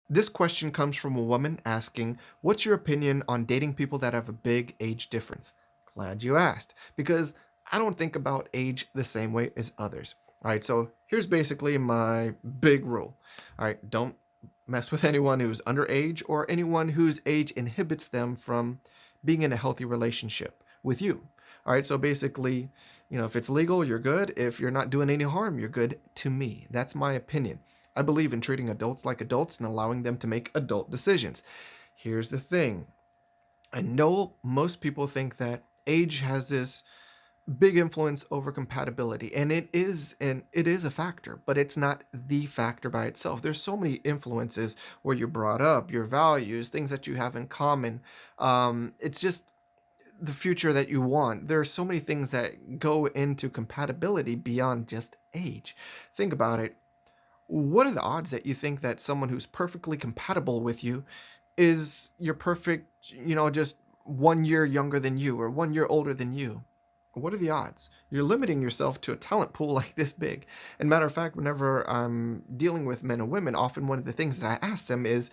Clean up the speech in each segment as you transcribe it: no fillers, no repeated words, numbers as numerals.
This question comes from a woman asking, what's your opinion on dating people that have a big age difference? Glad you asked, because I don't think about age the same way as others. All right, so here's basically my big rule. All right, don't mess with anyone who's underage or anyone whose age inhibits them from being in a healthy relationship with you. All right, so basically, if it's legal, you're good. If you're not doing any harm, you're good to me. That's my opinion. I believe in treating adults like adults and allowing them to make adult decisions. Here's the thing. I know most people think that age has this big influence over compatibility, and it is a factor, but it's not the factor by itself. There's so many influences where you're brought up, your values, things that you have in common. It's just the future that you want. There are so many things that go into compatibility beyond just age. Think about it. What are the odds that you think that someone who's perfectly compatible with you is your perfect, just 1 year younger than you or 1 year older than you? What are the odds? You're limiting yourself to a talent pool like this big. And matter of fact, whenever I'm dealing with men and women, often one of the things that I ask them is,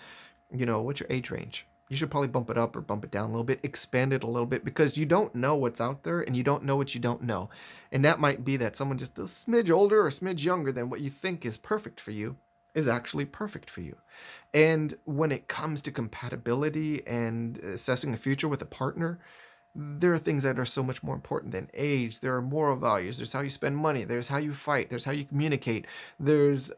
what's your age range? You should probably bump it up or bump it down a little bit, expand it a little bit, because you don't know what's out there and you don't know what you don't know. And that might be that someone just a smidge older or a smidge younger than what you think is perfect for you is actually perfect for you. And when it comes to compatibility and assessing a future with a partner, there are things that are so much more important than age. There are moral values. There's how you spend money. There's how you fight. There's how you communicate. There's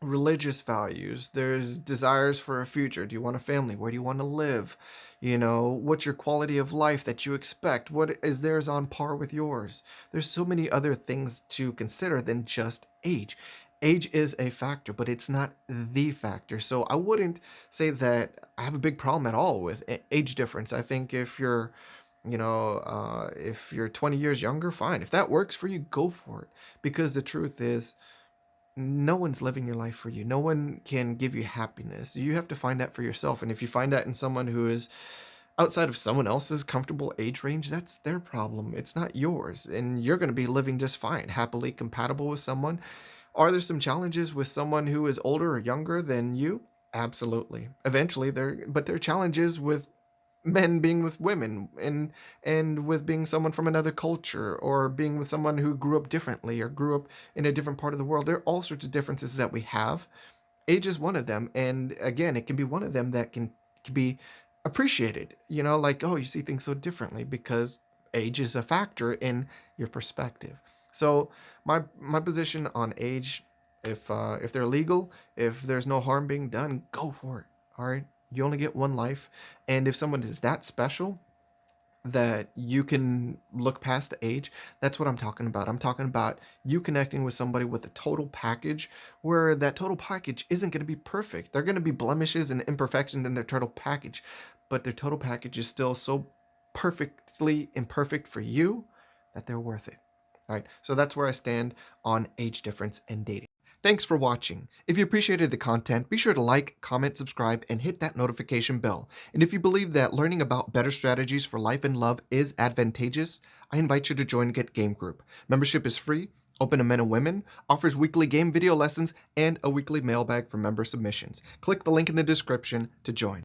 religious values. There's desires for a future. Do you want a family? Where do you want to live? What's your quality of life that you expect? What is theirs on par with yours? There's so many other things to consider than just age. Age is a factor, but it's not the factor. So I wouldn't say that I have a big problem at all with age difference. I think if you're 20 years younger, fine. If that works for you, go for it. Because the truth is, no one's living your life for you. No one can give you happiness. You have to find that for yourself. And if you find that in someone who is outside of someone else's comfortable age range, that's their problem. It's not yours. And you're going to be living just fine, happily compatible with someone. Are there some challenges with someone who is older or younger than you? Absolutely. Eventually there are challenges with men being with women and with being someone from another culture or being with someone who grew up differently or grew up in a different part of the world. There are all sorts of differences that we have. Age is one of them, and again, it can be one of them that can be appreciated, like, oh, you see things so differently because age is a factor in your perspective. So my position on age, if they're legal, if there's no harm being done, go for it. All right, you only get one life, and if someone is that special that you can look past the age, that's what I'm talking about. I'm talking about you connecting with somebody with a total package where that total package isn't going to be perfect. There are going to be blemishes and imperfections in their total package, but their total package is still so perfectly imperfect for you that they're worth it. All right, so that's where I stand on age difference and dating. Thanks for watching. If you appreciated the content, be sure to like, comment, subscribe, and hit that notification bell. And if you believe that learning about better strategies for life and love is advantageous, I invite you to join Get Game Group. Membership is free, open to men and women, offers weekly game video lessons, and a weekly mailbag for member submissions. Click the link in the description to join.